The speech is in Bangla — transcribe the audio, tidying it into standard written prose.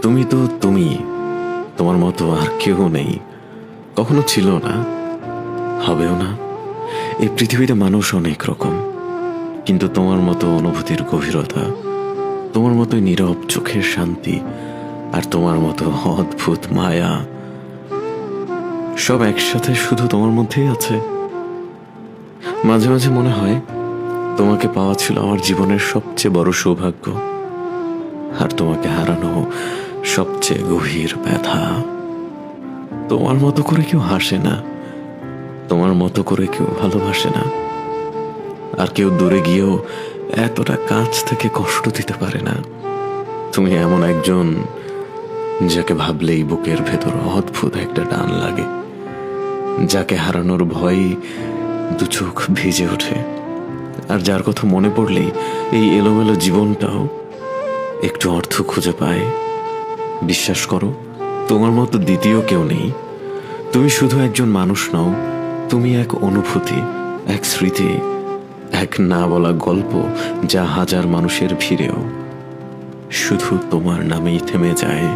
তুমি তো তুমি, তোমার মতো আর কেউ নেই, কখনো ছিল না, হবেও না। এই পৃথিবীতে মানুষ অনেক রকম, কিন্তু তোমার মতো অনুভূতির গভীরতা, তোমার মতোই নীরব চোখের শান্তি, আর তোমার মতো অদ্ভুত মায়া, সব একসাথে শুধু তোমার মধ্যেই আছে। মাঝে মাঝে মনে হয় তোমাকে পাওয়া ছিল আমার জীবনের সবচেয়ে বড় সৌভাগ্য, আর তোমাকে হারানো সবচেয়ে গভীর ব্যথা। তোমার মতো করে কেউ হাসে না, তোমার মতো করে কেউ ভালোবাসে না, আর কেউ দূরে গিয়েও এতটা কাছ থেকে কষ্ট দিতে পারে না। তুমি এমন একজন যাকে ভাবলেই বুকের ভেতর অদ্ভুত একটা টান লাগে, যাকে হারানোর ভয়ে দু চোখ ভিজে ওঠে, আর যার কথা মনে পড়লেই এই এলোমেলো জীবনটাও একটু অর্থ খুঁজে পায়। বিশ্বাস করো, তোমার মতো দ্বিতীয় কেউ নেই। তুমি শুধু একজন মানুষ নও, তুমি এক অনুভূতি, এক স্মৃতি, এক না বলা গল্প, যা হাজার মানুষের ভিড়েও শুধু তোমার নামেই থেমে যায়।